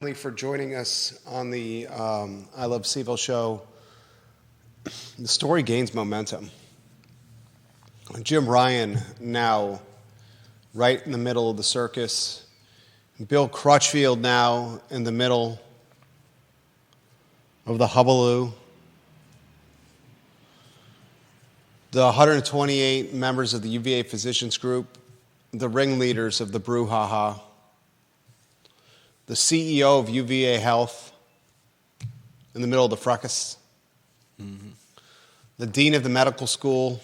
For joining us on the I Love CVille Show. The story gains momentum. Jim Ryan now right in the middle of the circus. Bill Crutchfield now in the middle of the hullabaloo. The 128 members of the UVA physicians group, the ringleaders of the brouhaha, the CEO of UVA Health in the middle of the fracas, the dean of the medical school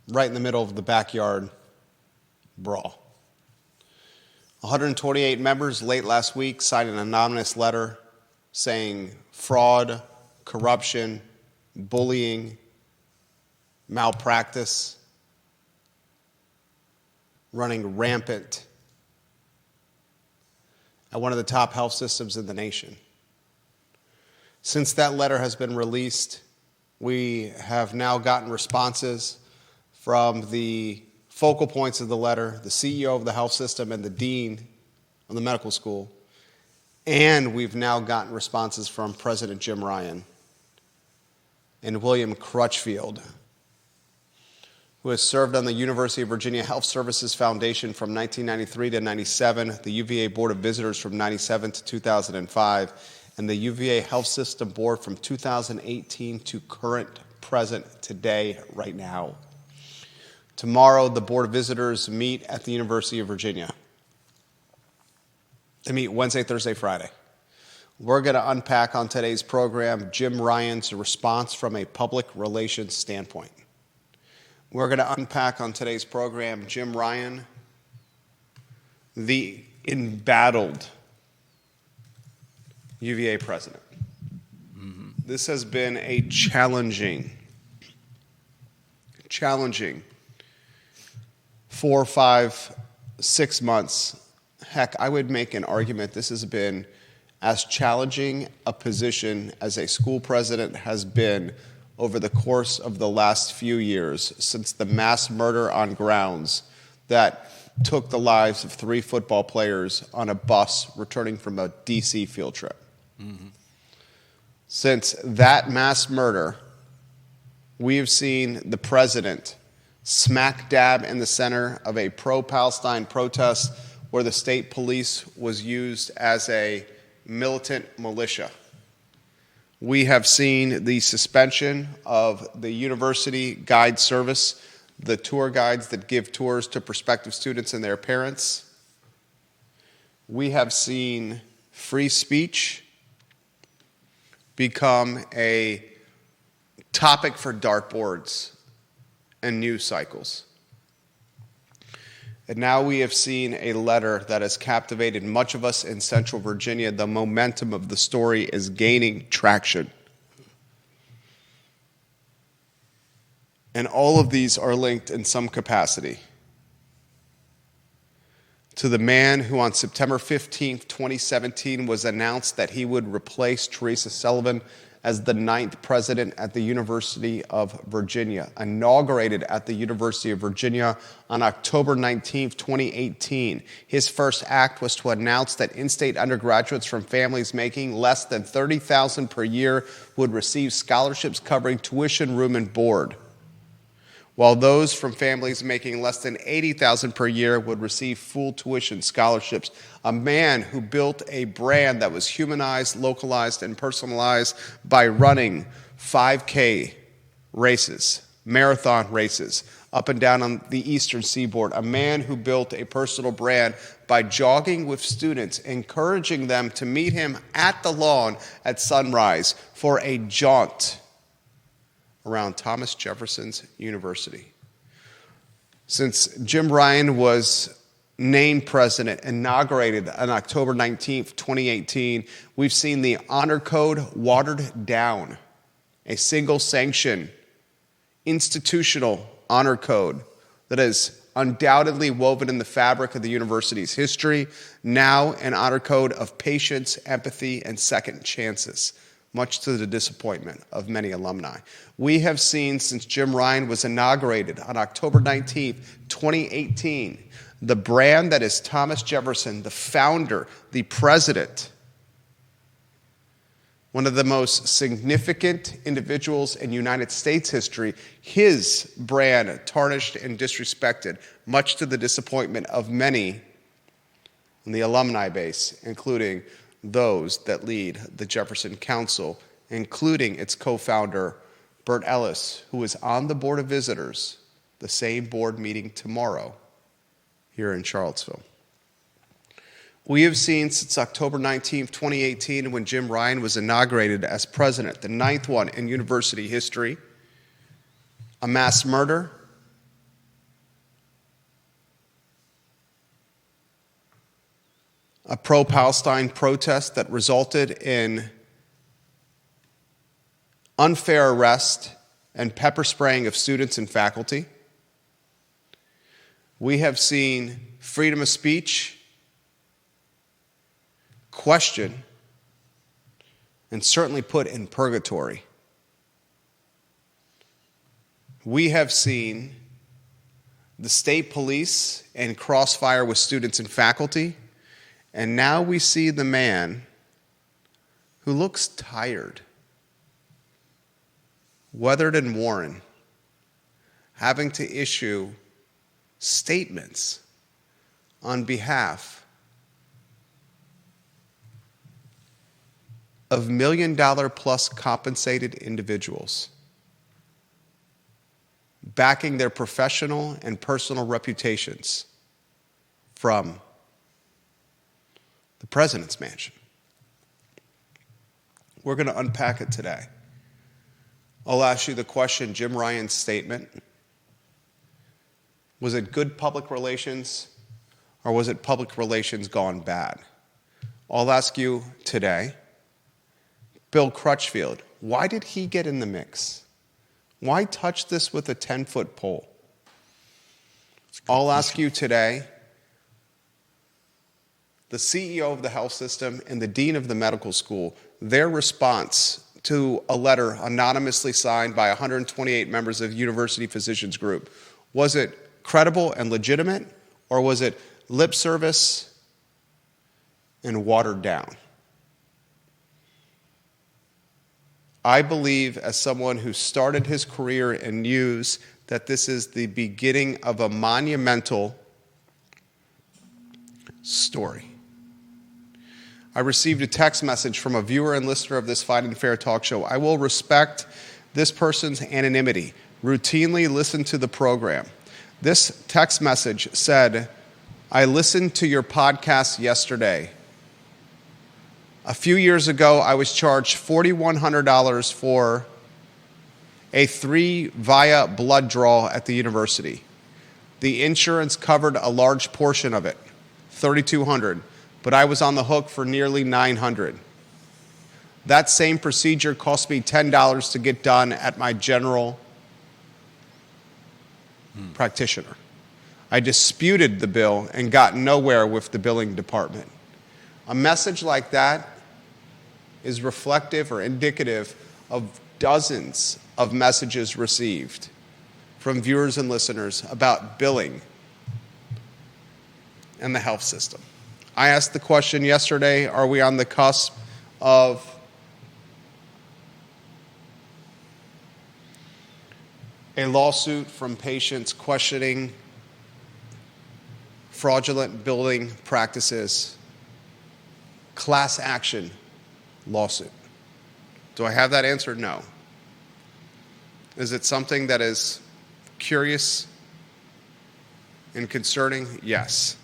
right in the middle of the backyard brawl. 128 members late last week signed an anonymous letter saying fraud, corruption, bullying, malpractice, running rampant at one of the top health systems in the nation. Since that letter has been released, we have now gotten responses from the focal points of the letter, the CEO of the health system and the dean of the medical school, and we've now gotten responses from President Jim Ryan and William Crutchfield, who has served on the University of Virginia Health Services Foundation from 1993 to 97, the UVA Board of Visitors from 97 to 2005, and the UVA Health System Board from 2018 to current present today, right now. Tomorrow, the Board of Visitors meet at the University of Virginia. They meet Wednesday, Thursday, Friday. We're going to unpack on today's program Jim Ryan's response from a public relations standpoint. We're going to unpack on today's program Jim Ryan, the embattled UVA president. This has been a challenging 4, 5, 6 months. Heck, I would make an argument this has been as challenging a position as a school president has been over the course of the last few years since the mass murder on grounds that took the lives of 3 football players on a bus returning from a D.C. field trip. Since that mass murder, we have seen the president smack dab in the center of a pro-Palestine protest where the state police was used as a militant militia. We have seen the suspension of the university guide service, the tour guides that give tours to prospective students and their parents. We have seen free speech become a topic for dartboards and news cycles. And now we have seen a letter that has captivated much of us in Central Virginia. The momentum of the story is gaining traction. And all of these are linked in some capacity to the man who on September 15th, 2017 was announced that he would replace Teresa Sullivan as the 9th president at the University of Virginia, inaugurated at the University of Virginia on October 19, 2018. His first act was to announce that in-state undergraduates from families making less than $30,000 per year would receive scholarships covering tuition, room, and board, while those from families making less than $80,000 per year would receive full tuition scholarships. A man who built a brand that was humanized, localized, and personalized by running 5K races, marathon races, up and down on the eastern seaboard. A man who built a personal brand by jogging with students, encouraging them to meet him at the lawn at sunrise for a jaunt around Thomas Jefferson's University. Since Jim Ryan was named president, inaugurated on October 19th, 2018, we've seen the honor code watered down. A single sanction, institutional honor code that is undoubtedly woven in the fabric of the university's history, now an honor code of patience, empathy, and second chances, much to the disappointment of many alumni. We have seen since Jim Ryan was inaugurated on October 19th, 2018, the brand that is Thomas Jefferson, the founder, the president, one of the most significant individuals in United States history, his brand tarnished and disrespected, much to the disappointment of many in the alumni base, including those that lead the Jefferson Council, including its co-founder, Bert Ellis, who is on the Board of Visitors, the same board meeting tomorrow here in Charlottesville. We have seen since October 19, 2018, when Jim Ryan was inaugurated as president, the 9th one in university history, a mass murder, a pro-Palestine protest that resulted in unfair arrest and pepper spraying of students and faculty. We have seen freedom of speech questioned and certainly put in purgatory. We have seen the state police in crossfire with students and faculty, and now we see the man who looks tired, weathered and worn, having to issue statements on behalf of $1 million plus compensated individuals, backing their professional and personal reputations from the president's mansion. We're going to unpack it today. I'll ask you the question, Jim Ryan's statement, was it good public relations or was it public relations gone bad? I'll ask you today, Bill Crutchfield, why did he get in the mix? Why touch this with a 10-foot pole? I'll ask you today, the CEO of the health system and the dean of the medical school, their response to a letter anonymously signed by 128 members of the University Physicians Group, was it credible and legitimate, or was it lip service and watered down? I believe, as someone who started his career in news, that this is the beginning of a monumental story. I received a text message from a viewer and listener of this Fine and Fair talk show. I will respect this person's anonymity. Routinely listen to the program. This text message said, I listened to your podcast yesterday. A few years ago, I was charged $4,100 for a 3-via blood draw at the university. The insurance covered a large portion of it, $3,200, but I was on the hook for nearly $900. That same procedure cost me $10 to get done at my general practitioner. I disputed the bill and got nowhere with the billing department. A message like that is reflective or indicative of dozens of messages received from viewers and listeners about billing and the health system. I asked the question yesterday, are we on the cusp of a lawsuit from patients questioning fraudulent billing practices, class action lawsuit? Do I have that answer? No. Is it something that is curious and concerning? Yes.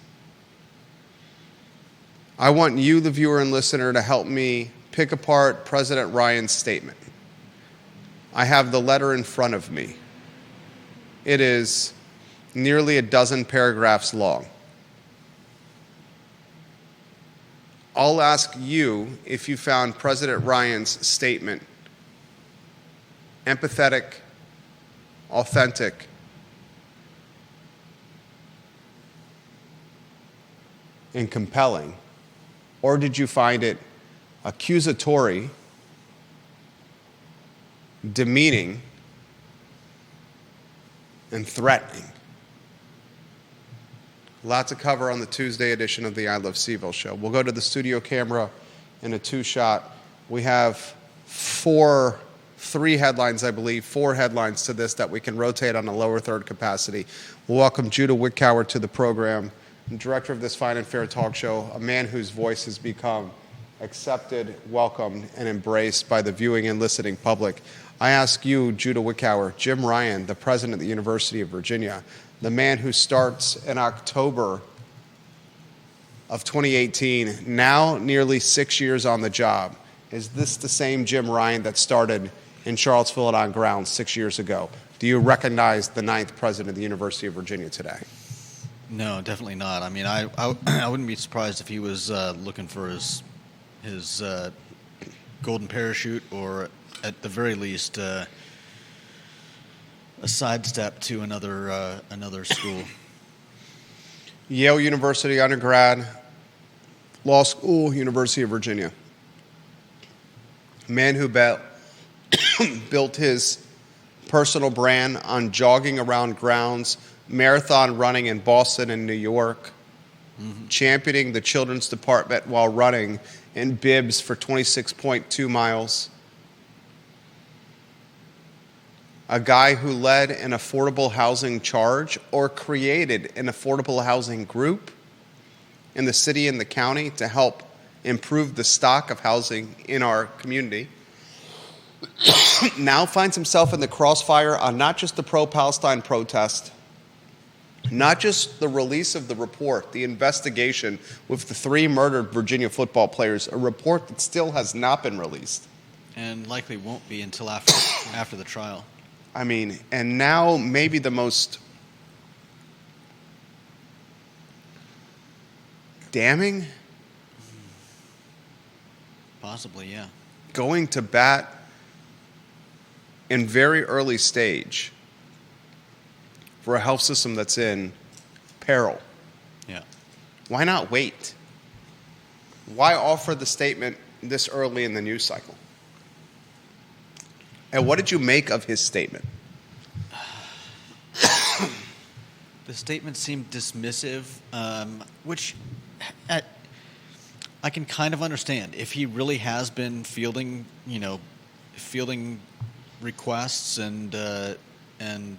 I want you, the viewer and listener, to help me pick apart President Ryan's statement. I have the letter in front of me. It is nearly a dozen paragraphs long. I'll ask you if you found President Ryan's statement empathetic, authentic, and compelling, or did you find it accusatory, demeaning, and threatening? A lot to cover on the Tuesday edition of the I Love CVille Show. We'll go to the studio camera in a two-shot. We have three headlines, I believe, four headlines to this that we can rotate on a lower third capacity. We'll welcome Judah Wickower to the program, director of this fine and fair talk show, a man whose voice has become accepted, welcomed, and embraced by the viewing and listening public. I ask you, Judah Wickower, Jim Ryan, the president of the University of Virginia, the man who starts in October of 2018, now nearly 6 years on the job. Is this the same Jim Ryan that started in Charlottesville and on ground 6 years ago? Do you recognize the 9th president of the University of Virginia today? No, definitely not. I mean, I wouldn't be surprised if he was looking for his golden parachute, or at the very least a sidestep to another school. Yale University undergrad, law school, University of Virginia. A man who built his personal brand on jogging around grounds, marathon running in Boston and New York, championing the children's department while running in bibs for 26.2 miles. A guy who led an affordable housing charge or created an affordable housing group in the city and the county to help improve the stock of housing in our community, now finds himself in the crossfire on not just the pro-Palestine protest, not just the release of the report, the investigation with the 3 murdered Virginia football players, a report that still has not been released. And likely won't be until after the trial. I mean, and now maybe the most damning? Possibly, yeah. Going to bat in very early stage for a health system that's in peril. Yeah. Why not wait? Why offer the statement this early in the news cycle? And what did you make of his statement? The statement seemed dismissive, which I can kind of understand. If he really has been fielding requests and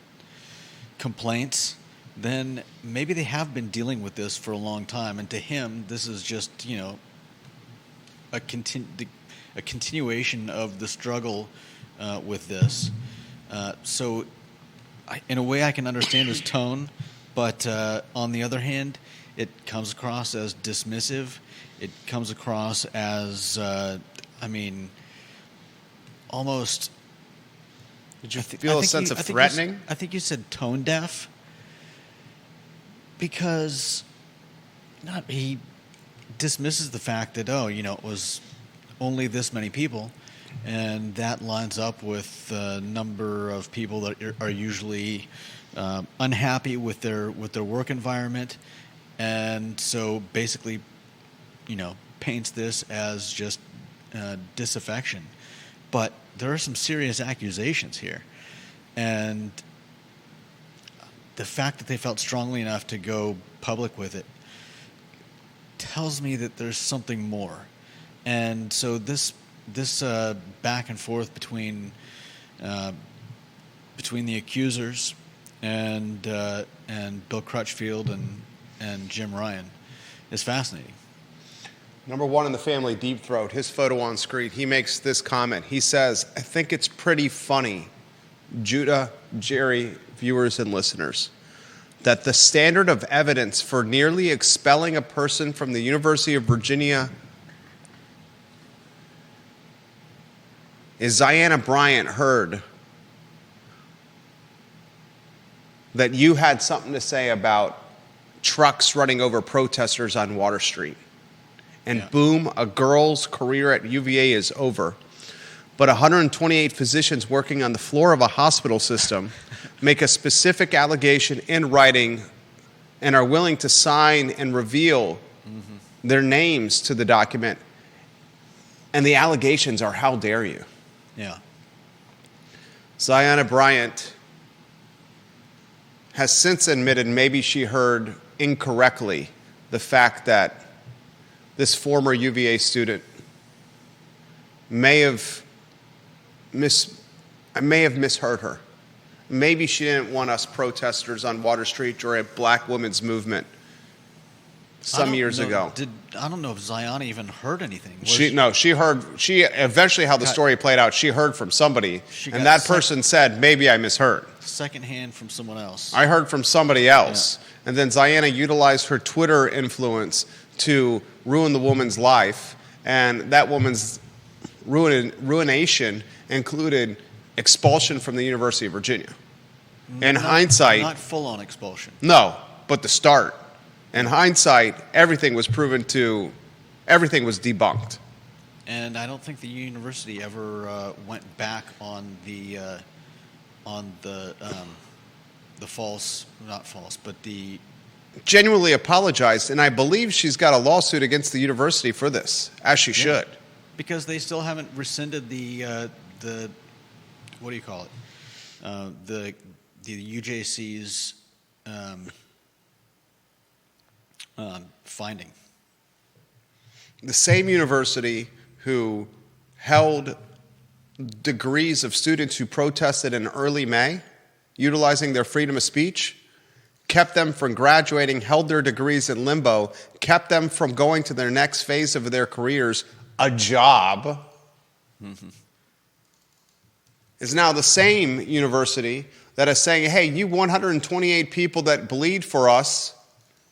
complaints, then maybe they have been dealing with this for a long time. And to him, this is just a continuation of the struggle with this. So in a way I can understand his tone, but on the other hand, it comes across as dismissive. It comes across as, almost... Did you feel a sense of threatening? I think you said tone deaf, because he dismisses the fact that, it was only this many people. And that lines up with the number of people that are usually unhappy with their work environment, and so basically, paints this as just disaffection. But there are some serious accusations here, and the fact that they felt strongly enough to go public with it tells me that there's something more. And so this back and forth between the accusers and Bill Crutchfield and Jim Ryan is fascinating. Number one in the family, Deep Throat, his photo on screen, he makes this comment. He says, "I think it's pretty funny, Judah, Jerry, viewers and listeners, that the standard of evidence for nearly expelling a person from the University of Virginia is Ziana Bryant heard that you had something to say about trucks running over protesters on Water Street. And boom, a girl's career at UVA is over. But 128 physicians working on the floor of a hospital system make a specific allegation in writing and are willing to sign and reveal their names to the document. And the allegations are, how dare you?" Yeah. Ziana Bryant has since admitted maybe she heard incorrectly the fact that this former UVA student may have misheard her. Maybe she didn't want us protesters on Water Street during a Black women's movement some years ago. I don't know if Zion even heard anything. She heard. She eventually, how the story played out, she heard from somebody, and that person said, "Maybe I misheard." Secondhand from someone else. I heard from somebody else, and then Ziana utilized her Twitter influence to ruin the woman's life, and that woman's ruination included expulsion from the University of Virginia. In hindsight, not full-on expulsion. No, but the start. In hindsight, everything was debunked. And I don't think the university ever went back on the genuinely apologized, and I believe she's got a lawsuit against the university for this, as she should. Because they still haven't rescinded the what do you call it? The UJC's finding. The same university who held degrees of students who protested in early May, utilizing their freedom of speech, kept them from graduating, held their degrees in limbo, kept them from going to their next phase of their careers, a job, is now the same university that is saying, hey, you 128 people that bleed for us,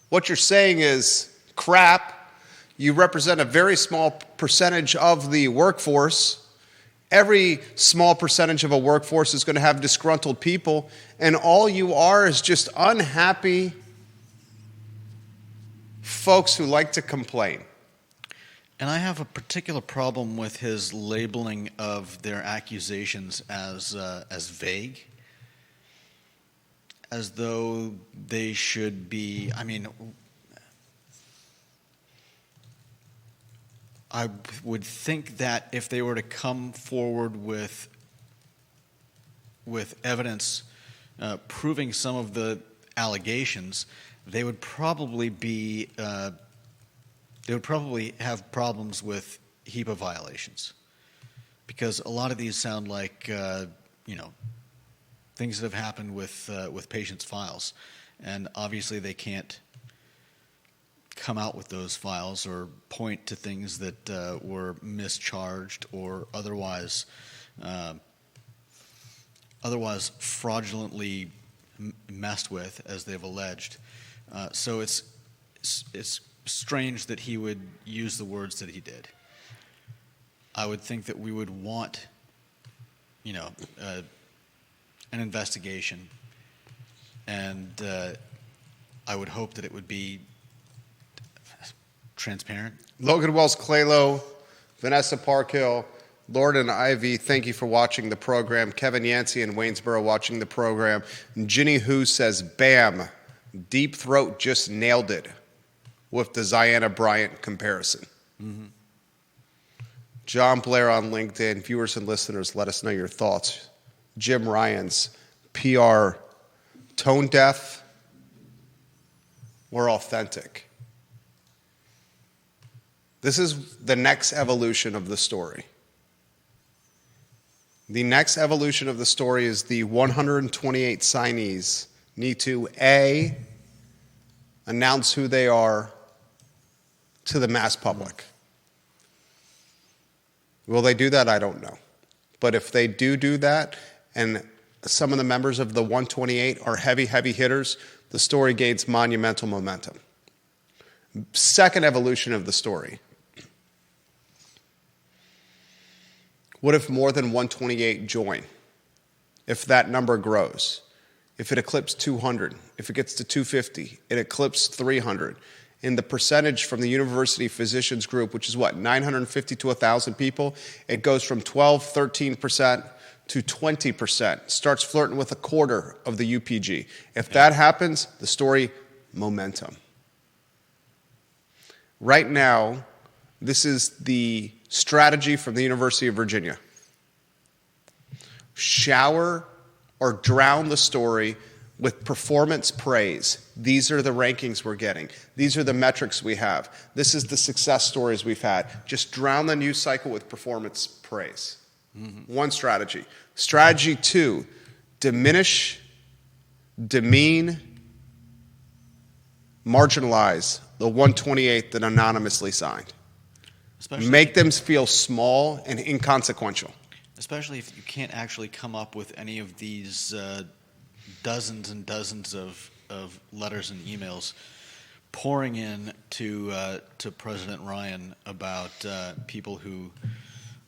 what you're saying is crap. You represent a very small percentage of the workforce. Every small percentage of a workforce is going to have disgruntled people, and all you are is just unhappy folks who like to complain. And I have a particular problem with his labeling of their accusations as vague, as though they should be. I mean, I would think that if they were to come forward with evidence proving some of the allegations, they would probably be. They would probably have problems with HIPAA violations, because a lot of these sound like things that have happened with patients' files, and obviously they can't come out with those files or point to things that were mischarged or otherwise fraudulently messed with, as they've alleged. So it's strange that he would use the words that he did. I would think that we would want, an investigation, and I would hope that it would be transparent. Logan Wells, Claylow, Vanessa Parkhill, Lord and Ivy, thank you for watching the program. Kevin Yancey in Waynesboro watching the program. Ginny Who says, bam, Deep Throat just nailed it with the Ziana Bryant comparison. Mm-hmm. John Blair on LinkedIn, viewers and listeners, let us know your thoughts. Jim Ryan's PR, tone deaf or authentic? This is the next evolution of the story. The next evolution of the story is the 128 signees need to A, announce who they are to the mass public. Will they do that? I don't know. But if they do that, and some of the members of the 128 are heavy hitters, the story gains monumental momentum. Second evolution of the story. What if more than 128 join? If that number grows? If it eclipses 200? If it gets to 250? It eclipses 300? In the percentage from the University Physicians Group, which is 950 to 1,000 people, it goes from 13% to 20%. Starts flirting with a quarter of the UPG. If that happens, the story, momentum. Right now, this is the strategy from the University of Virginia. Shower or drown the story with performance praise. These are the rankings we're getting. These are the metrics we have. This is the success stories we've had. Just drown the news cycle with performance praise. One strategy. Strategy 2, diminish, demean, marginalize the 128 that anonymously signed. Make them feel small and inconsequential. Especially if you can't actually come up with any of these dozens and dozens of letters and emails pouring in to President Ryan about people who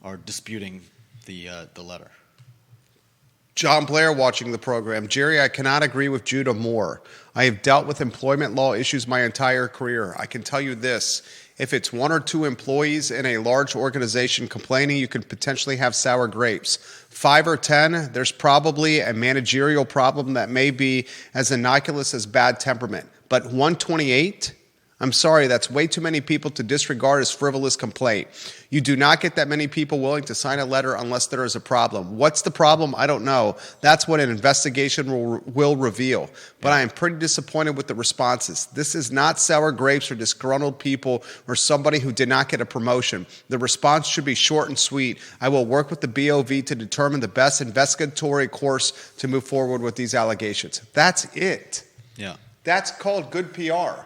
are disputing the letter. John Blair watching the program. Jerry, I cannot agree with Judah more. I have dealt with employment law issues my entire career. I can tell you this. If it's 1 or 2 employees in a large organization complaining, you could potentially have sour grapes. 5 or 10, there's probably a managerial problem that may be as innocuous as bad temperament. But 128? I'm sorry, that's way too many people to disregard as frivolous complaint. You do not get that many people willing to sign a letter unless there is a problem. What's the problem? I don't know. That's what an investigation will reveal. But I am pretty disappointed with the responses. This is not sour grapes or disgruntled people or somebody who did not get a promotion. The response should be short and sweet. I will work with the BOV to determine the best investigatory course to move forward with these allegations. That's it. Yeah. That's called good PR.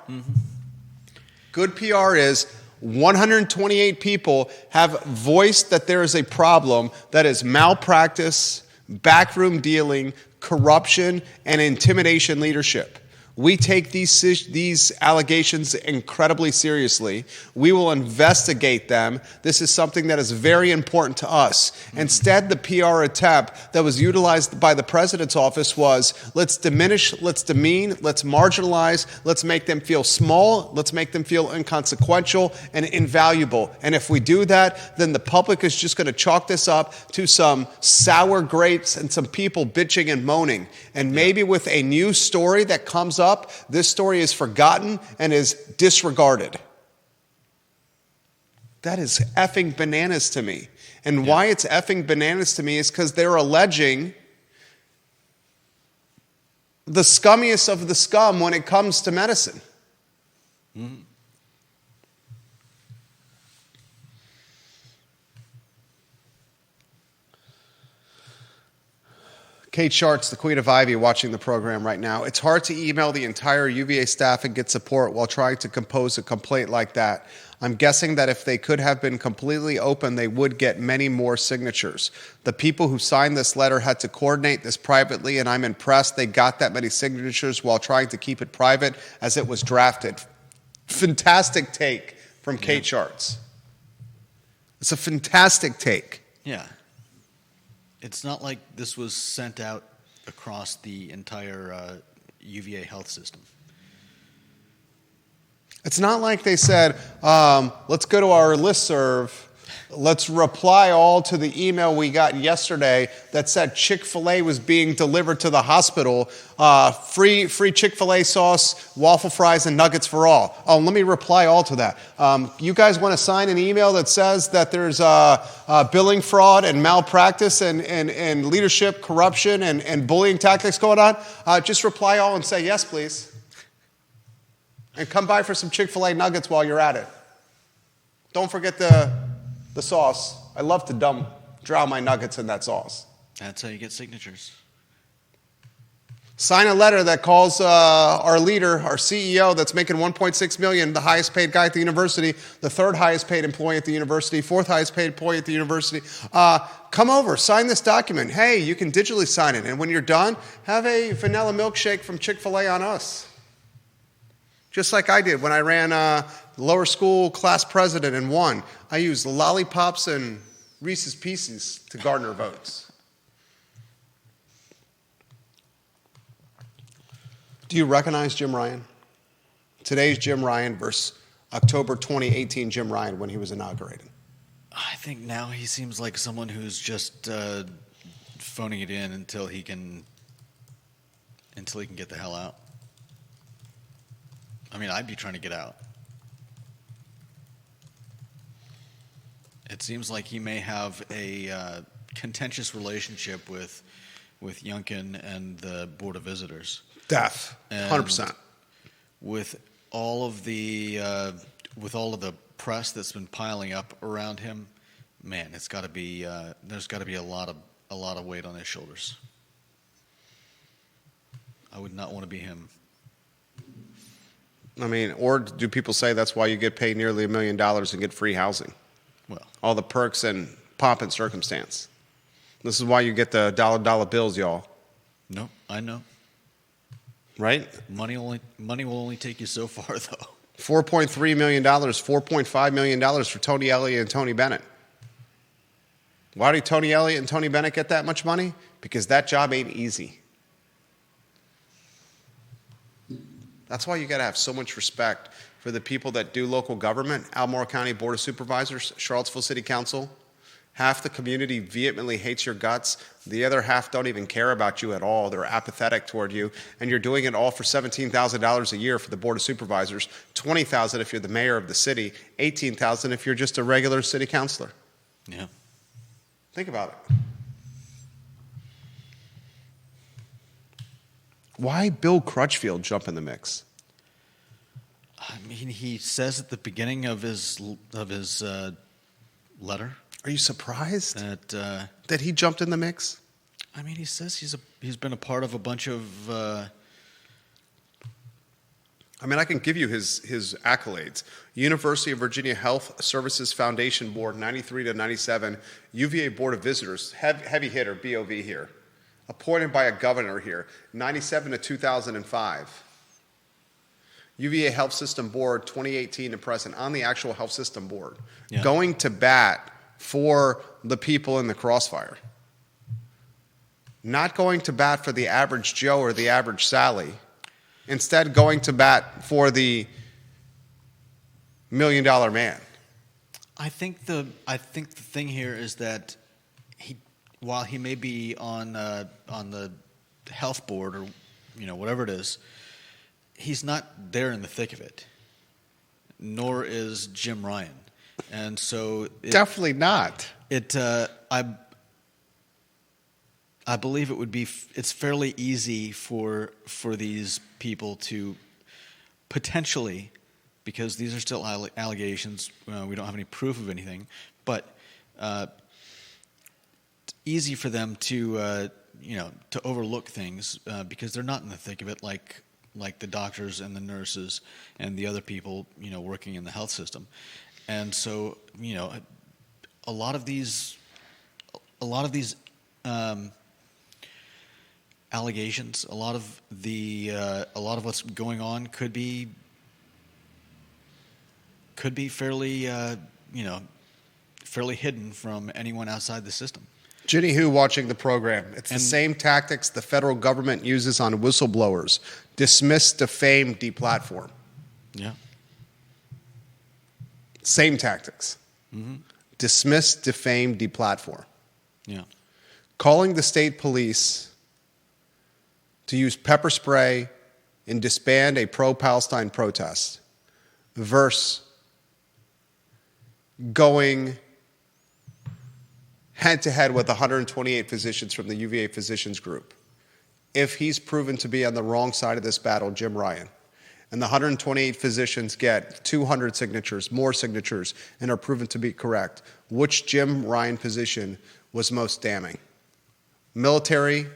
Good PR is 128 people have voiced that there is a problem that is malpractice, backroom dealing, corruption, and intimidation leadership. We take these allegations incredibly seriously. We will investigate them. This is something that is very important to us. Instead, the PR attempt that was utilized by the president's office was, let's diminish, let's demean, let's marginalize, let's make them feel small, let's make them feel inconsequential and invaluable. And if we do that, then the public is just going to chalk this up to some sour grapes and some people bitching and moaning. And maybe with a new story that comes up, this story is forgotten and is disregarded. That is effing bananas to me. And why it's effing bananas to me is because they're alleging the scummiest of the scum when it comes to medicine. Kate Shartz, the Queen of Ivy, watching the program right now. It's hard to email the entire UVA staff and get support while trying to compose a complaint like that. I'm guessing that if they could have been completely open, they would get many more signatures. The people who signed this letter had to coordinate this privately, and I'm impressed they got that many signatures while trying to keep it private as it was drafted. Fantastic take from Kate Shartz. It's a fantastic take. Yeah. It's not like this was sent out across the entire UVA health system. It's not like they said, let's go to our listserv, let's reply all to the email we got yesterday that said Chick-fil-A was being delivered to the hospital, free Chick-fil-A sauce, waffle fries, and nuggets for all. Oh, let me reply all to that. You guys want to sign an email that says that there's billing fraud and malpractice and leadership corruption and bullying tactics going on? Just reply all and say yes, please. And come by for some Chick-fil-A nuggets while you're at it. Don't forget the sauce. I love to drown my nuggets in that sauce. That's how you get signatures. Sign a letter that calls our leader, our CEO, that's making $1.6 million, the highest paid guy at the university, the third highest paid employee at the university, fourth highest paid employee at the university. Come over, sign this document. Hey, you can digitally sign it. And when you're done, have a vanilla milkshake from Chick-fil-A on us. Just like I did when I ran lower school class president and won. I used lollipops and Reese's Pieces to garner votes. Do you recognize Jim Ryan? Today's Jim Ryan versus October 2018 Jim Ryan when he was inaugurated. I think now he seems like someone who's just phoning it in until he can get the hell out. I mean, I'd be trying to get out. It seems like he may have a contentious relationship with Youngkin and the Board of Visitors. Death, 100%. With all of the press that's been piling up around him, man, it's got to be there's got to be a lot of weight on his shoulders. I would not want to be him. I mean, or do people say that's why you get paid nearly $1 million and get free housing? Well, all the perks and pomp and circumstance. This is why you get the dollar bills, y'all. No, I know. Right? Money will only take you so far, though. $4.3 million, $4.5 million for Tony Elliott and Tony Bennett. Why do Tony Elliott and Tony Bennett get that much money? Because that job ain't easy. That's why you got to have so much respect for the people that do local government. Albemarle County Board of Supervisors, Charlottesville City Council. Half the community vehemently hates your guts. The other half don't even care about you at all. They're apathetic toward you. And you're doing it all for $17,000 a year for the Board of Supervisors, $20,000 if you're the mayor of the city, $18,000 if you're just a regular city councilor. Yeah. Think about it. Why Bill Crutchfield jump in the mix? I mean, he says at the beginning of his letter. Are you surprised that he jumped in the mix? I mean, he says he's been a part of a bunch of. I mean, I can give you his accolades. University of Virginia Health Services Foundation Board, 93 to 97. UVA Board of Visitors, heavy hitter, BOV here. Appointed by a governor here, 97 to 2005. UVA Health System Board, 2018 to present, on the actual health system board. Yeah. Going to bat for the people in the crossfire. Not going to bat for the average Joe or the average Sally. Instead, going to bat for the $1 million man. I think the thing here is that while he may be on the health board or whatever it is, he's not there in the thick of it. Nor is Jim Ryan, and so definitely not. I believe it would be. It's fairly easy for these people to potentially, because these are still allegations. We don't have any proof of anything, but. Easy for them to overlook things because they're not in the thick of it like the doctors and the nurses and the other people working in the health system, and so a lot of these allegations, a lot of what's going on could be fairly fairly hidden from anyone outside the system. Ginny Hu watching the program. It's the same tactics the federal government uses on whistleblowers. Dismiss, defame, deplatform. Yeah. Same tactics. Mm-hmm. Dismiss, defame, deplatform. Yeah. Calling the state police to use pepper spray and disband a pro-Palestine protest versus going head-to-head with 128 physicians from the UVA Physicians Group. If he's proven to be on the wrong side of this battle, Jim Ryan, and the 128 physicians get 200 signatures, more signatures, and are proven to be correct, which Jim Ryan position was most damning? Military,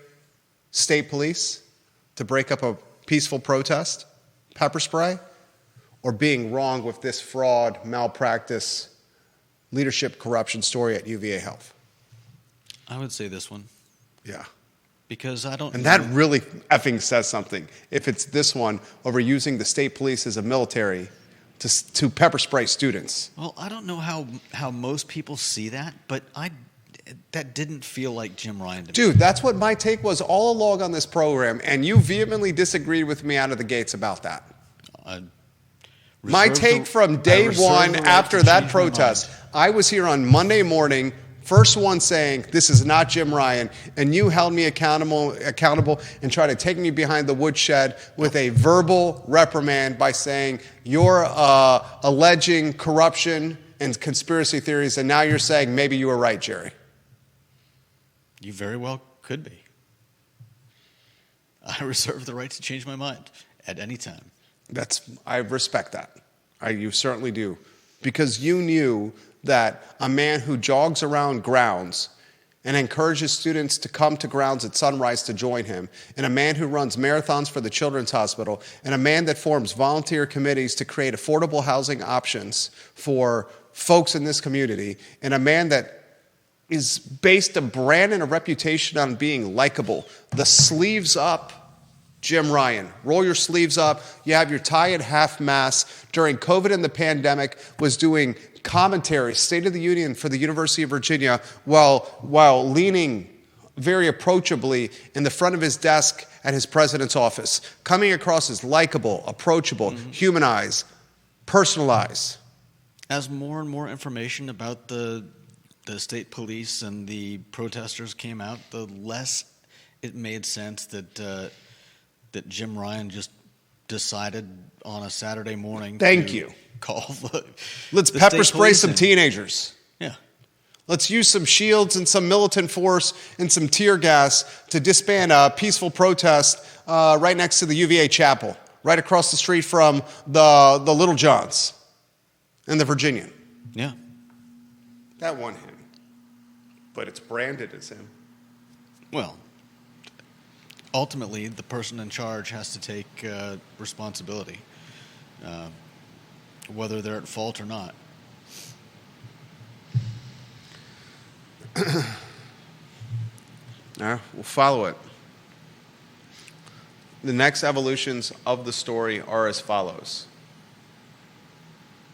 state police, to break up a peaceful protest, pepper spray, or being wrong with this fraud, malpractice, leadership corruption story at UVA Health? I would say this one. Yeah. Because I don't. And that really effing says something. If it's this one over using the state police as a military to pepper spray students. Well, I don't know how most people see that, but that didn't feel like Jim Ryan to me. Dude, that's what my take was all along on this program, and you vehemently disagreed with me out of the gates about that. My take from day one after that protest, I was here on Monday morning, first one saying, this is not Jim Ryan, and you held me accountable and tried to take me behind the woodshed with a verbal reprimand by saying, you're alleging corruption and conspiracy theories, and now you're saying maybe you were right, Jerry. You very well could be. I reserve the right to change my mind at any time. I respect that. You certainly do. Because you knew that a man who jogs around grounds and encourages students to come to grounds at sunrise to join him, and a man who runs marathons for the Children's Hospital, and a man that forms volunteer committees to create affordable housing options for folks in this community, and a man that is based a brand and a reputation on being likable. The sleeves up, Jim Ryan. Roll your sleeves up. You have your tie at half-mast. During COVID and the pandemic, was doing commentary, State of the Union for the University of Virginia, while leaning very approachably in the front of his desk at his president's office, coming across as likable, approachable, humanized, personalized. As more and more information about the state police and the protesters came out, the less it made sense that Jim Ryan just decided on a Saturday morning to call Let's pepper spray some teenagers. Yeah. Let's use some shields and some militant force and some tear gas to disband a peaceful protest right next to the UVA chapel, right across the street from the Little Johns and the Virginian. Yeah. That won him. But it's branded as him. Well, ultimately, the person in charge has to take responsibility, whether they're at fault or not. We'll follow it. The next evolutions of the story are as follows.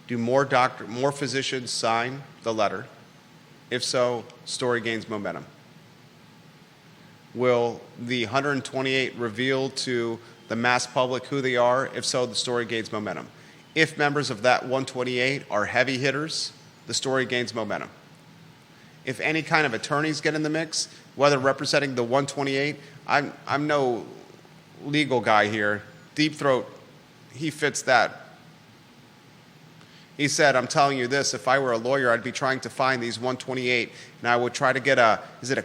Do more physicians sign the letter? If so, story gains momentum. Will the 128 reveal to the mass public who they are? If so, the story gains momentum. If members of that 128 are heavy hitters, the story gains momentum. If any kind of attorneys get in the mix, whether representing the 128, I'm no legal guy here. Deep Throat, he fits that. He said, I'm telling you this, if I were a lawyer, I'd be trying to find these 128, and I would try to get a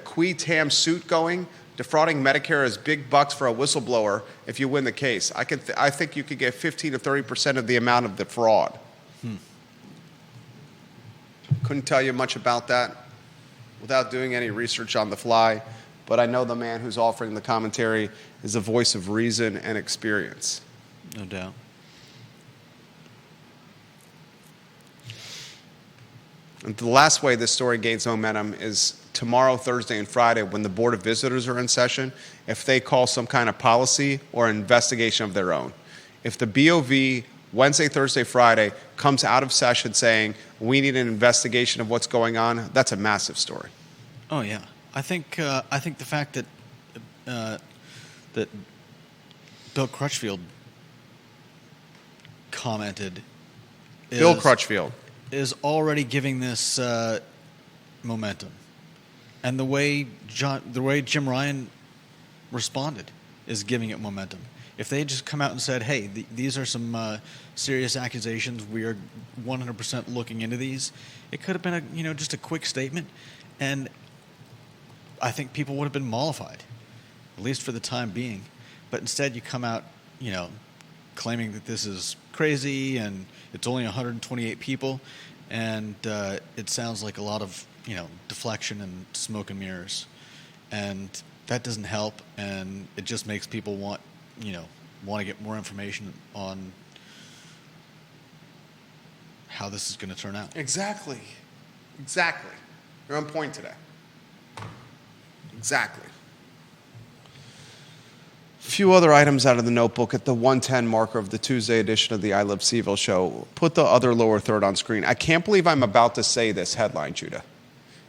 qui tam suit going, defrauding Medicare as big bucks for a whistleblower if you win the case. I think you could get 15 to 30% of the amount of the fraud. Couldn't tell you much about that without doing any research on the fly, but I know the man who's offering the commentary is a voice of reason and experience. No doubt. And the last way this story gains momentum is tomorrow, Thursday, and Friday when the Board of Visitors are in session, if they call some kind of policy or investigation of their own. If the BOV Wednesday, Thursday, Friday comes out of session saying we need an investigation of what's going on, that's a massive story. Oh yeah, I think the fact that that Bill Crutchfield commented Bill Crutchfield is already giving this momentum, and the way Jim Ryan responded is giving it momentum. If they had just come out and said, "Hey, these are some serious accusations. We are 100% looking into these," it could have been just a quick statement, and I think people would have been mollified, at least for the time being. But instead, you come out, claiming that this is crazy and it's only 128 people, and it sounds like a lot of deflection and smoke and mirrors, and that doesn't help, and it just makes people want to get more information on how this is going to turn out. Exactly. You're on point today. Exactly. A few other items out of the notebook at the 1:10 marker of the Tuesday edition of the I Love CVille Show. Put the other lower third on screen. I can't believe I'm about to say this headline, Judah.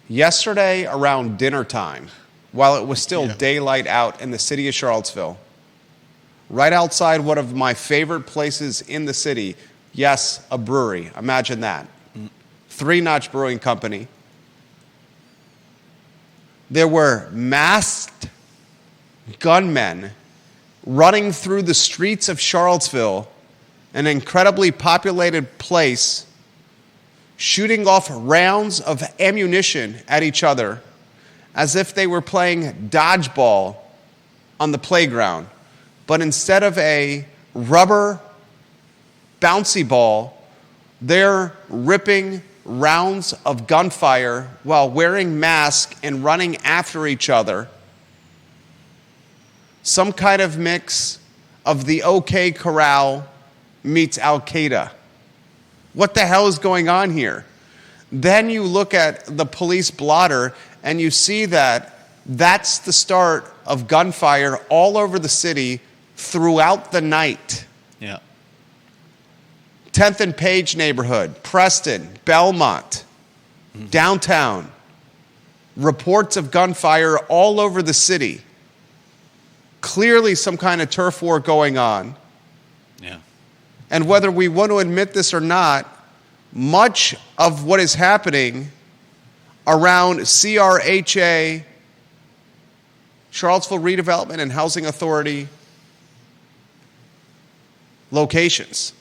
Yesterday around dinner time, while it was still daylight out in the city of Charlottesville, right outside one of my favorite places in the city, yes, a brewery, imagine that, Three Notch Brewing Company, there were masked gunmen running through the streets of Charlottesville, an incredibly populated place, shooting off rounds of ammunition at each other as if they were playing dodgeball on the playground. but instead of a rubber bouncy ball, they're ripping rounds of gunfire while wearing masks and running after each other. Some kind of mix of the OK Corral meets Al Qaeda. What the hell is going on here? Then you look at the police blotter and you see that that's the start of gunfire all over the city throughout the night. Yeah. 10th and Page neighborhood, Preston, Belmont, downtown. Reports of gunfire all over the city. Clearly some kind of turf war going on. Yeah. And whether we want to admit this or not, much of what is happening around CRHA, Charlottesville Redevelopment and Housing Authority locations.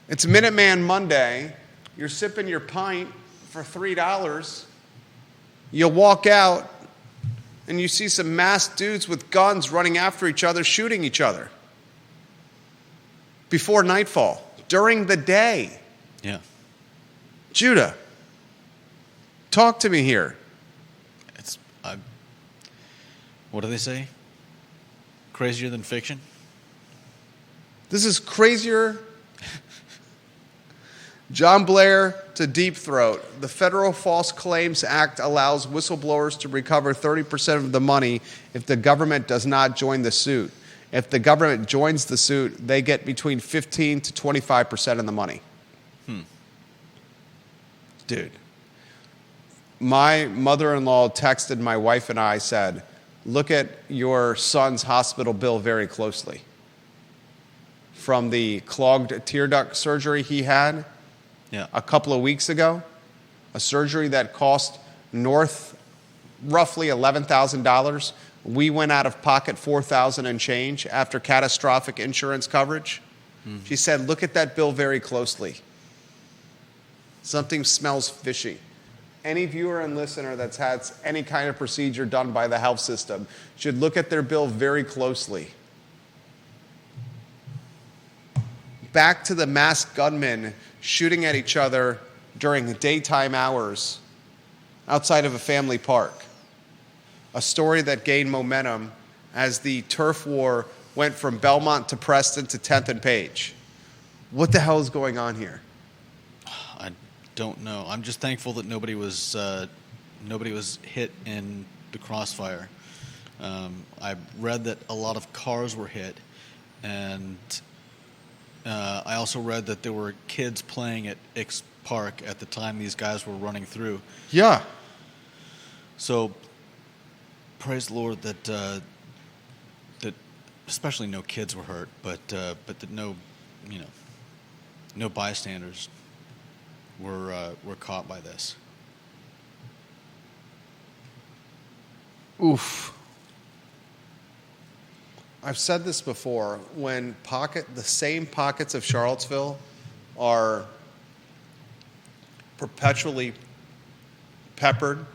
It's Minuteman Monday. You're sipping your pint for $3. You walk out and you see some masked dudes with guns running after each other, shooting each other before nightfall, during the day. Yeah. Judah, talk to me here. It's, what do they say? Crazier than fiction? This is crazier. John Blair to Deep Throat. The Federal False Claims Act allows whistleblowers to recover 30% of the money if the government does not join the suit. If the government joins the suit, they get between 15 to 25% of the money. Dude. My mother-in-law texted my wife and I, said, look at your son's hospital bill very closely. From the clogged tear duct surgery he had a couple of weeks ago, a surgery that cost north roughly $11,000. We went out of pocket $4,000 and change after catastrophic insurance coverage. She said, look at that bill very closely. Something smells fishy. Any viewer and listener that's had any kind of procedure done by the health system should look at their bill very closely. Back to the masked gunmen shooting at each other during daytime hours outside of a family park. A story that gained momentum as the turf war went from Belmont to Preston to 10th and Page. What the hell is going on here? I don't know. I'm just thankful that nobody was hit in the crossfire. I read that a lot of cars were hit, and I also read that there were kids playing at X Park at the time these guys were running through. Yeah. So, praise the Lord that that especially no kids were hurt, but that no bystanders were caught by this. Oof. I've said this before, when the same pockets of Charlottesville are perpetually peppered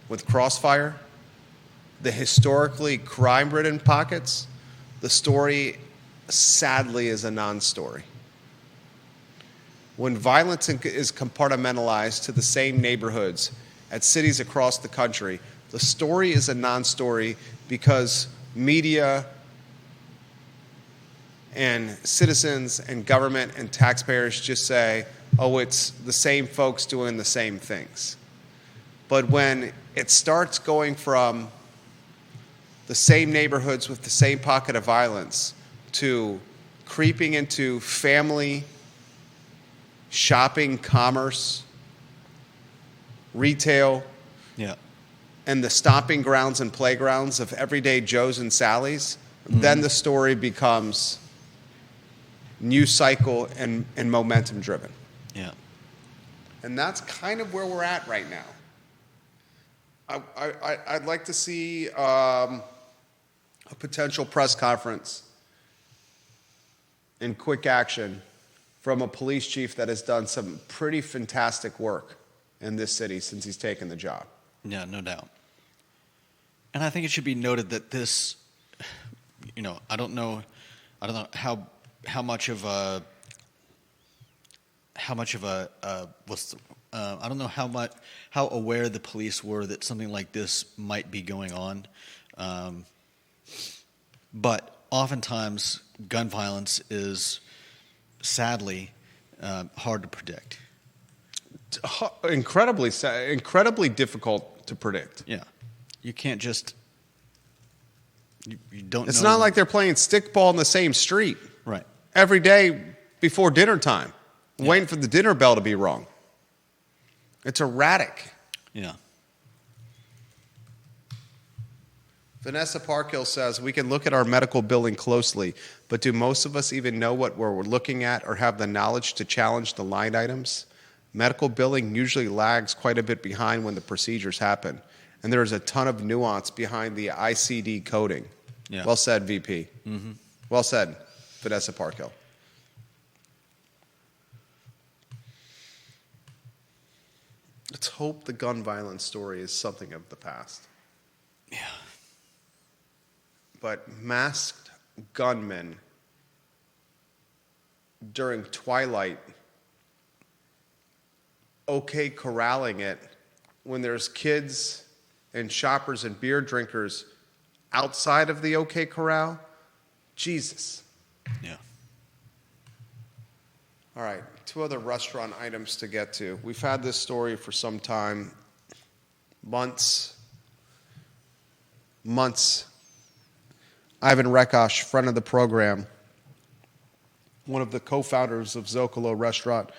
with crossfire, the historically crime-ridden pockets, the story sadly is a non-story. When violence is compartmentalized to the same neighborhoods at cities across the country, the story is a non-story because media and citizens and government and taxpayers just say, oh, it's the same folks doing the same things. But when it starts going from the same neighborhoods with the same pocket of violence to creeping into family, shopping, commerce, retail, and the stomping grounds and playgrounds of everyday Joes and Sallys, then the story becomes news cycle and momentum driven. Yeah. And that's kind of where we're at right now. I'd like to see a potential press conference in quick action from a police chief that has done some pretty fantastic work in this city since he's taken the job. Yeah, no doubt. And I think it should be noted that this, I don't know how much of a I don't know how aware the police were that something like this might be going on, but oftentimes gun violence is sadly hard to predict. Incredibly difficult to predict. Yeah, you can't just you don't. It's know not like they're playing stickball in the same street, right every day before dinner time, waiting for the dinner bell to be rung. It's erratic. Yeah. Vanessa Parkhill says, we can look at our medical billing closely, but do most of us even know what we're looking at or have the knowledge to challenge the line items? Medical billing usually lags quite a bit behind when the procedures happen, and there is a ton of nuance behind the ICD coding. Yeah. Well said, VP. Mm-hmm. Well said, Vanessa Parkhill. Let's hope the gun violence story is something of the past. Yeah. But masked gunmen during twilight, okay corralling it when there's kids and shoppers and beer drinkers outside of the okay corral? Jesus. Yeah. All right, 2 other restaurant items to get to. We've had this story for some time, months. Ivan Rekosh, friend of the program, one of the co-founders of Zocalo Restaurant.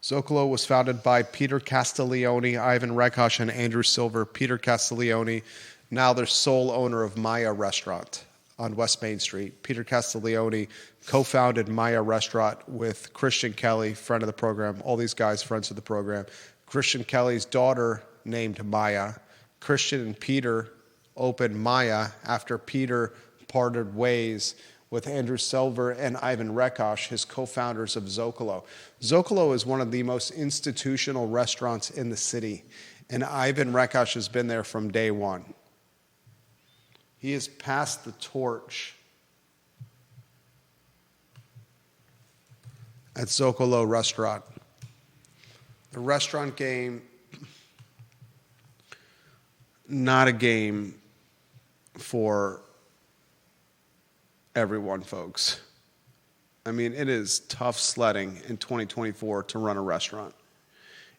Zocalo was founded by Peter Castiglione, Ivan Rekosh, and Andrew Silver. Peter Castiglione, now their sole owner of Maya Restaurant on West Main Street. Peter Castiglione co-founded Maya Restaurant with Christian Kelly, friend of the program. All these guys, friends of the program. Christian Kelly's daughter named Maya. Christian and Peter opened Maya after Peter parted ways with Andrew Silver and Ivan Rekosh, his co-founders of Zocalo. Zocalo is one of the most institutional restaurants in the city, and Ivan Rekosh has been there from day one. He has passed the torch at Zocalo Restaurant. The restaurant game, not a game for everyone, folks. I mean, it is tough sledding in 2024 to run a restaurant.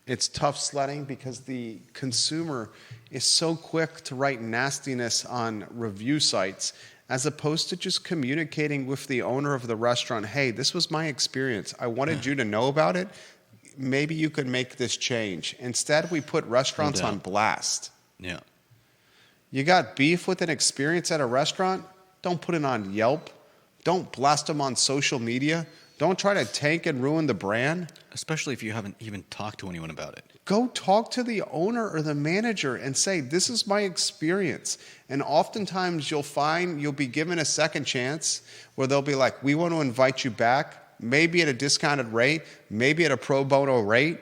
It's tough sledding because the consumer is so quick to write nastiness on review sites as opposed to just communicating with the owner of the restaurant, hey, this was my experience. I wanted you to know about it. Maybe you could make this change. Instead, we put restaurants on blast. Yeah. You got beef with an experience at a restaurant? Don't put it on Yelp. Don't blast them on social media. Don't try to tank and ruin the brand. Especially if you haven't even talked to anyone about it. Go talk to the owner or the manager and say, this is my experience. And oftentimes you'll find you'll be given a second chance where they'll be like, we want to invite you back, maybe at a discounted rate, maybe at a pro bono rate.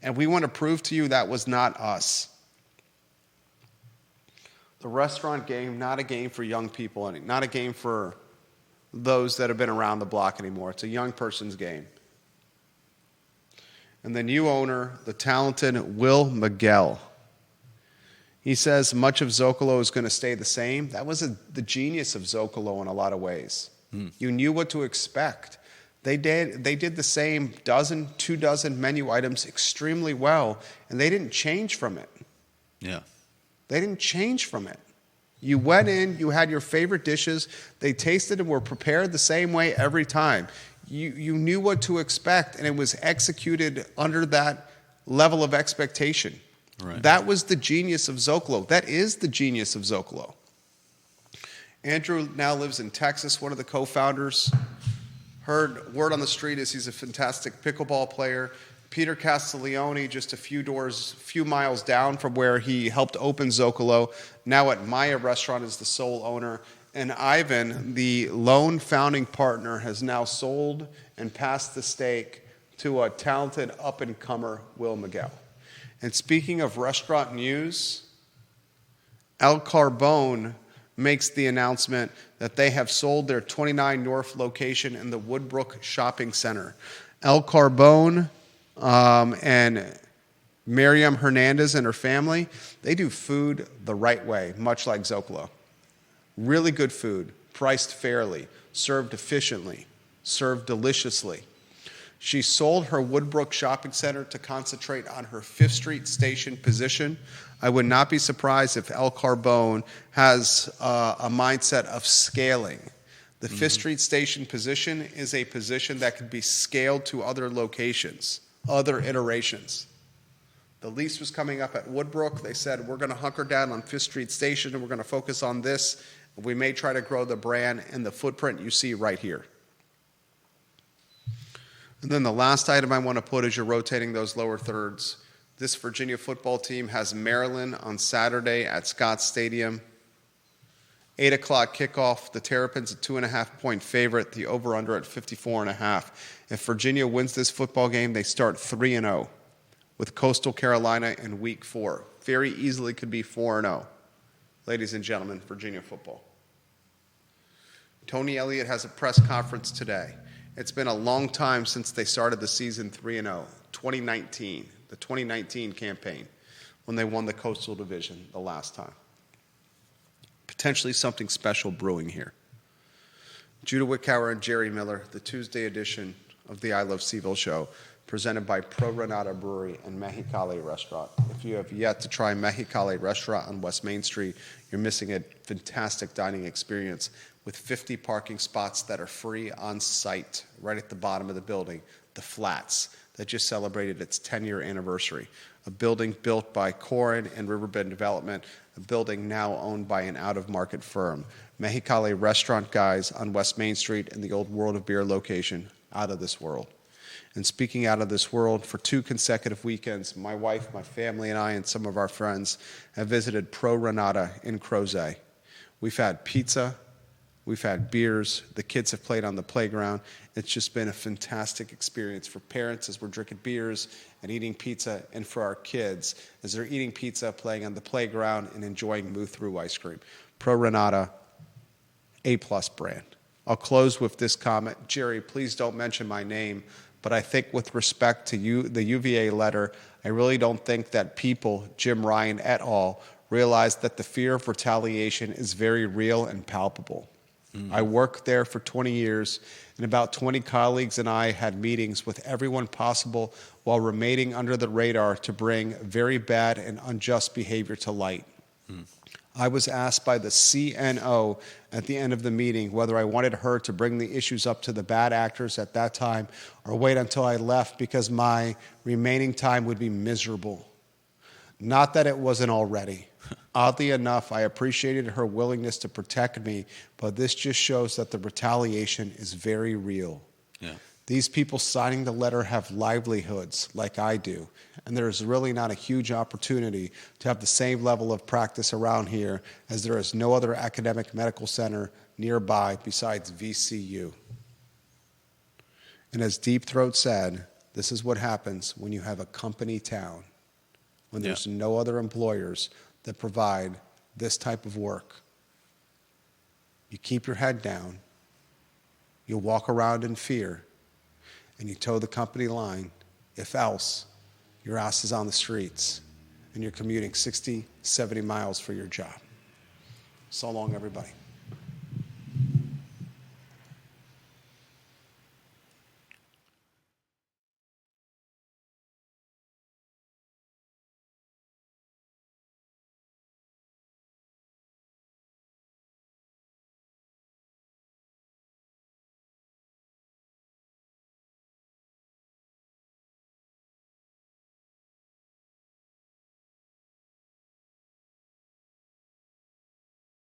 And we want to prove to you that was not us. The restaurant game, not a game for young people, not a game for those that have been around the block anymore. It's a young person's game. And the new owner, the talented Will Miguel, he says much of Zocalo is going to stay the same. That was the genius of Zocalo in a lot of ways. You knew what to expect. They did the same 2 dozen menu items extremely well, and they didn't change from it. Yeah. They didn't change from it. You went in, you had your favorite dishes, they tasted and were prepared the same way every time. You knew what to expect, and it was executed under that level of expectation. Right. That was the genius of Zocalo. That is the genius of Zocalo. Andrew now lives in Texas, one of the co-founders. Heard word on the street is he's a fantastic pickleball player. Peter Castiglione, just a few miles down from where he helped open Zocalo, now at Maya Restaurant is the sole owner. And Ivan, the lone founding partner, has now sold and passed the stake to a talented up-and-comer, Will Miguel. And speaking of restaurant news, El Carbone makes the announcement that they have sold their 29 North location in the Woodbrook Shopping Center. El Carbone and Miriam Hernandez and her family, they do food the right way, much like Zocalo. Really good food, priced fairly, served efficiently, served deliciously. She sold her Woodbrook Shopping Center to concentrate on her 5th Street station position. I would not be surprised if El Carbone has a mindset of scaling. The 5th Street station position is a position that could be scaled to other locations, other iterations. The lease was coming up at Woodbrook. They said, we're going to hunker down on 5th Street station and we're going to focus on this. We may try to grow the brand and the footprint you see right here. And then the last item I want to put as you're rotating those lower thirds, this Virginia football team has Maryland on Saturday at Scott Stadium. 8 o'clock kickoff. The Terrapins a 2.5-point favorite. The over-under at 54.5. If Virginia wins this football game, they start 3-0 with Coastal Carolina in week 4. Very easily could be 4-0. Ladies and gentlemen, Virginia football. Tony Elliott has a press conference today. It's been a long time since they started the season 3-0, 2019, the 2019 campaign, when they won the Coastal Division the last time. Potentially something special brewing here. Judah Wickower and Jerry Miller, the Tuesday edition of the I Love CVille Show, presented by Pro Renata Brewery and Mexicali Restaurant. If you have yet to try Mexicali Restaurant on West Main Street, you're missing a fantastic dining experience with 50 parking spots that are free on site right at the bottom of the building, the Flats, that just celebrated its 10-year anniversary. A building built by Corin and Riverbend Development, a building now owned by an out-of-market firm. Mexicali Restaurant guys on West Main Street in the old World of Beer location, out of this world. And speaking out of this world, for 2 consecutive weekends, my wife, my family, and I, and some of our friends have visited Pro Renata in Crozet. We've had pizza. We've had beers. The kids have played on the playground. It's just been a fantastic experience for parents as we're drinking beers and eating pizza, and for our kids as they're eating pizza, playing on the playground, and enjoying Move Through ice cream. Pro Renata, A-plus brand. I'll close with this comment. Jerry, please don't mention my name, but I think with respect to you, the UVA letter, I really don't think that people, Jim Ryan et al., realize that the fear of retaliation is very real and palpable. I worked there for 20 years, and about 20 colleagues and I had meetings with everyone possible while remaining under the radar to bring very bad and unjust behavior to light. I was asked by the CNO at the end of the meeting whether I wanted her to bring the issues up to the bad actors at that time or wait until I left because my remaining time would be miserable. Not that it wasn't already. Oddly enough, I appreciated her willingness to protect me, but this just shows that the retaliation is very real. Yeah. These people signing the letter have livelihoods like I do, and there is really not a huge opportunity to have the same level of practice around here as there is no other academic medical center nearby besides VCU. And as Deep Throat said, this is what happens when you have a company town, when there's no other employers that provide this type of work. You keep your head down, you walk around in fear, and you toe the company line. If else, your ass is on the streets, and you're commuting 60, 70 miles for your job. So long, everybody.